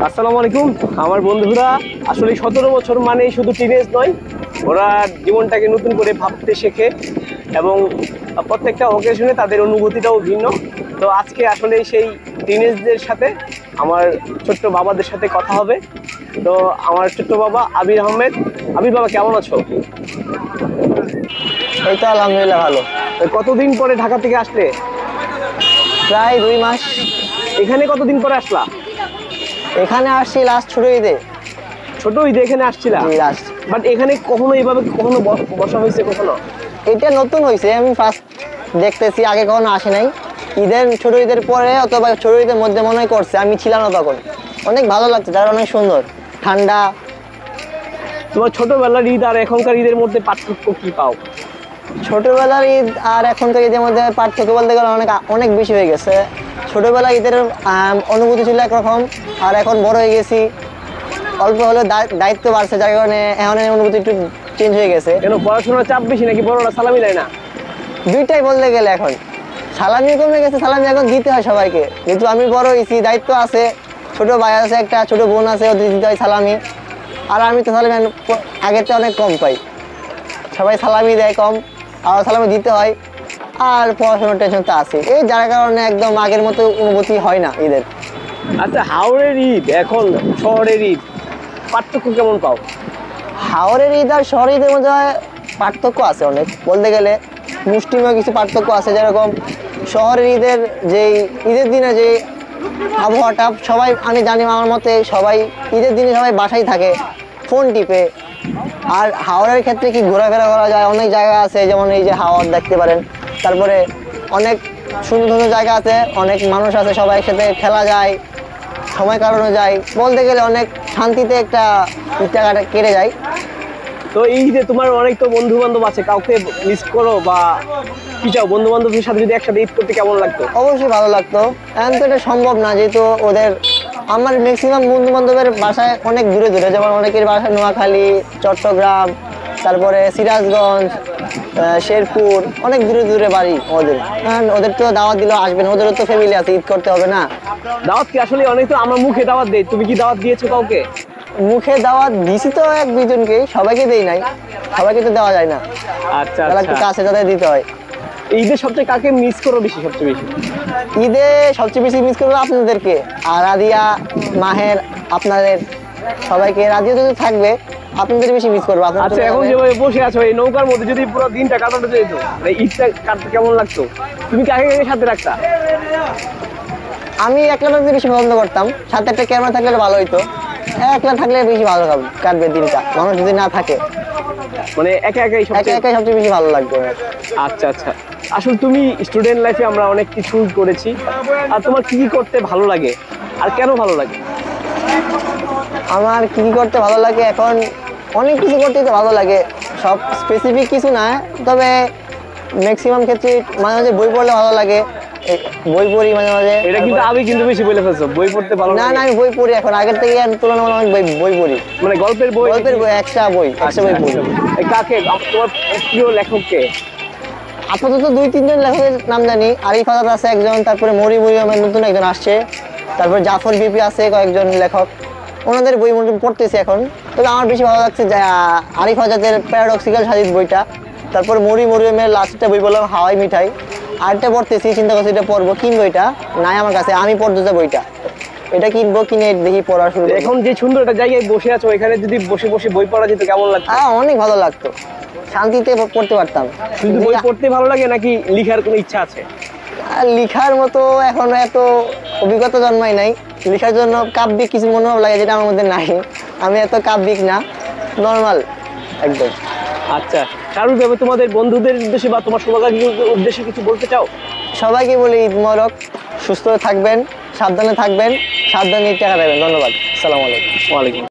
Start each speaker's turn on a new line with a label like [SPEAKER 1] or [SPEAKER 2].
[SPEAKER 1] আসসালামু আলাইকুম। আমার বন্ধুরা আসলে 17 বছর মানে শুধু টিনেজ নয়, ওরা জীবনটাকে নতুন করে ভাবতে শেখে এবং প্রত্যেকটা অকেশনে তাদের অনুভূতিটাও ভিন্ন। তো আজকে আসলে সেই টিনেজদের সাথে আমার ছোট্ট বাবাদের সাথে কথা হবে। তো আমার ছোট্ট বাবা আবির আহমেদ। আবির বাবা, কেমন আছো?
[SPEAKER 2] এই তো আলহামদুলিল্লাহ ভালো।
[SPEAKER 1] তো কতদিন পরে ঢাকা থেকে আসলে?
[SPEAKER 2] প্রায় 2 মাস।
[SPEAKER 1] এখানে কতদিন পরে আসলা?
[SPEAKER 2] এখানে আসছি লাস্ট ছোট ঈদে।
[SPEAKER 1] ছোট ঈদে এখানে আসছিলা?
[SPEAKER 2] জি লাস্ট।
[SPEAKER 1] বাট এখানে কখনো এইভাবে কখনো বসা হয়েছে কখনো?
[SPEAKER 2] এটা নতুন হয়েছে, আমি ফার্স্ট দেখতেছি, আগে কখনো আসে নাই। ছোট ঈদের পরে অথবা ছোট ঈদের মধ্যে মনে হয় করছে, আমি ছিলাম না তখন। অনেক ভালো লাগছে, যারা অনেক সুন্দর, ঠান্ডা।
[SPEAKER 1] তোমার ছোটবেলার ঈদ আর এখনকার ঈদের মধ্যে পার্থক্য কি পাও?
[SPEAKER 2] ছোটবেলার ঈদ আর এখনকার ঈদের মধ্যে পার্থক্য বলতে গেলে অনেক অনেক বেশি হয়ে গেছে। ছোটবেলার ঈদের অনুভূতি ছিল একরকম, আর এখন বড় হয়ে গেছি, অল্প হলেও দায়িত্ব বাড়ছে, যার কারণে এখন অনুভূতি একটু চেঞ্জ হয়ে গেছে।
[SPEAKER 1] কেন, পড়াশোনার চাপ বেশি নাকি বড়রা সালামি দেয় না?
[SPEAKER 2] দুইটাই বলতে গেলে এখন সালামি কমে গেছে, সালামি এখন দিতে হয় সবাইকে, যেহেতু আমি বড় হয়েছি, দায়িত্ব আছে। ছোট ভাই আছে, একটা ছোট বোন আছে, ওদের দিতে হয় সালামি। আর আমি তো সালামি আগের চেয়ে অনেক কম পাই, সবাই সালামি দেয় কম, আর সালামি দিতে হয়। আর পড়াশোনার টেনশন তো আছে, এই যার কারণে একদম আগের মতো অনুভূতি হয় না ঈদের।
[SPEAKER 1] আচ্ছা, হাওড়ের ঈদ এখন শহরের ঈদ পার্থক্য কেমন পাও?
[SPEAKER 2] হাওড়ের ঈদ আর শহরের ঈদের মধ্যে পার্থক্য আছে অনেক, বলতে গেলে মুষ্টিমেয় কিছু পার্থক্য আছে। যেরকম শহরের ঈদের দিনে যে আবহাওয়াটা, সবাই আমি জানি আমার মতে সবাই ঈদের দিনে সবাই বাসায় থাকে, ফোন টিপে। আর হাওড়ের ক্ষেত্রে কি ঘোরাফেরা করা যায়, অনেক জায়গা আছে, যেমন এই যে হাওড় দেখতে পারেন। তারপরে অনেক সুন্দর সুন্দর জায়গা আছে, অনেক মানুষ আছে, সবাই একসাথে খেলা যায়, সময় কাটানো যায়। বলতে গেলে অনেক শান্তিতে একটা জায়গাটা কেটে যায়।
[SPEAKER 1] তো এই ঈদে তোমার অনেক তো বন্ধু বান্ধব আছে, কাউকে মিস করো বা কি চাও? বন্ধু বান্ধবের সাথে যদি একসাথে ঈদ করতে কেমন লাগতো?
[SPEAKER 2] অবশ্যই ভালো লাগতো, এখন তো এটা সম্ভব না, যেহেতু আমার ম্যাক্সিমাম বন্ধু বান্ধবের বাসায় অনেক দূরে দূরে, যেমন অনেকের বাসায় নোয়াখালী, চট্টগ্রাম, তারপরে সিরাজগঞ্জ, শেরপুর, অনেক দূরে দূরে বাড়ি ওদের। ওদের তো দাওয়াত দিলেও আসবে না, ওদেরও তো ফ্যামিলি আছে, ঈদ করতে হবে না।
[SPEAKER 1] দাওয়াত কি আসলে অনেক তো আমরা মুখে দাওয়াত দেই, তুমি কি দাওয়াত দিয়েছো কাউকে?
[SPEAKER 2] মুখে দাওয়াত দিছি তো এক দুইজনকেই, সবাইকে দেই নাই, সবাইকে তো দেওয়া যায় না।
[SPEAKER 1] আচ্ছা
[SPEAKER 2] যারা একটু
[SPEAKER 1] আচ্ছা।
[SPEAKER 2] কাছে তাদের দিতে হয়।
[SPEAKER 1] ঈদে সবচেয়ে কাকে মিস করো বেশি, সবচেয়ে বেশি?
[SPEAKER 2] ঈদে সবচেয়ে বেশি মিস করবো আপনাদেরকে, আর রাদিয়া, মাহের, আপনাদের সবাইকে। রাদিয়া তো থাকবে, আপনাদের বেশি মিস করবো।
[SPEAKER 1] আচ্ছা, এখন যেভাবে বসে আছো এই নৌকার মধ্যে, যদি পুরো দিনটা কাটাতে যেত, ঈদটা কাটতে কেমন লাগতো? তুমি কাকে কাকে সাথে রাখতা?
[SPEAKER 2] আমি একলা থাকতে বেশি পছন্দ করতাম, সাথে একটা ক্যামেরা থাকলে ভালো হইতো। একলা থাকলে বেশি ভালো কাটবে দিনটা, মানুষ যদি না থাকে।
[SPEAKER 1] মানে একা একাই
[SPEAKER 2] একা একাই সবচেয়ে বেশি ভালো লাগবে।
[SPEAKER 1] আচ্ছা আচ্ছা। আসলে তুমি স্টুডেন্ট লাইফে আমরা অনেক কিছু করেছি, আর তোমার কি কি করতে ভালো লাগে আর কেন ভালো লাগে?
[SPEAKER 2] আমার কি কি করতে ভালো লাগে, এখন অনেক কিছু করতে তো ভালো লাগে, সব স্পেসিফিক কিছু না, তবে ম্যাক্সিমাম ক্ষেত্রে মাঝে মাঝে বই পড়লে ভালো লাগে। বই পড়ি মাঝে মাঝে।
[SPEAKER 1] এটা কিন্তু আমি কিন্তু বেশি বলে ফেলছো, বই পড়তে ভালো
[SPEAKER 2] না
[SPEAKER 1] লাগে?
[SPEAKER 2] না, আমি বই পড়ি এখন, আগের থেকে তুলনামূলক অনেক বই পড়ি।
[SPEAKER 1] মানে গল্পের বই?
[SPEAKER 2] গল্পের বই, এক্সট্রা বই পড়ি।
[SPEAKER 1] কাকে, তোমার প্রিয় লেখককে?
[SPEAKER 2] আপাতত 2-3 জন লেখকের নাম জানি। আরিফ আজাদ আছে একজন, তারপরে মরিয়মের নতুন একজন আসছে, তারপরে জাফর বিপি আছে, কয়েকজন লেখক, ওনাদের বই পড়তেছি এখন। তবে আমার বেশি ভালো লাগছে যে আরিফ আজাদের প্যারাডক্সিক্যাল সাজিদ বইটা, তারপর মরিয়মের লাস্টটা বই বললাম হাওয়াই মিঠাই। আরেকটা পড়তেছি, চিন্তা করছি এটা পড়বো, কিনবো, এটা নাই আমার কাছে, আমি পড়তে যে বইটা, এটা কিনবো, কিনে দেখি পড়া শুরু।
[SPEAKER 1] এখন যে সুন্দর একটা জায়গায় বসে আছো, এখানে যদি বসে বসে বই পড়া যেত কেমন লাগতো?
[SPEAKER 2] অনেক ভালো লাগতো, শান্তিতে পড়তে পারতাম।
[SPEAKER 1] শুধু বই পড়তে ভালো লাগে নাকি লিখার কোনো ইচ্ছা আছে?
[SPEAKER 2] আর লিখার মতো এখনো এত অভিজ্ঞতা জন্মায় নাই, লেখার জন্য কাব্যিক কিছু মনোভাব লাগে, যেটা আমার মধ্যে নাই। আমি এত কাব্যিক না, নর্মাল একদম।
[SPEAKER 1] আচ্ছা, কারোর ব্যাপারে তোমাদের বন্ধুদের উদ্দেশ্যে বা তোমার শুভাকাঙ্ক্ষীর উদ্দেশ্যে কিছু বলতে চাও?
[SPEAKER 2] সবাইকে বলি ঈদ মোবারক, সুস্থ থাকবেন, সাবধানে থাকবেন, সাবধানে টাকা দেবেন। ধন্যবাদ, আসসালামু আলাইকুম।
[SPEAKER 1] ওয়ালাইকুম।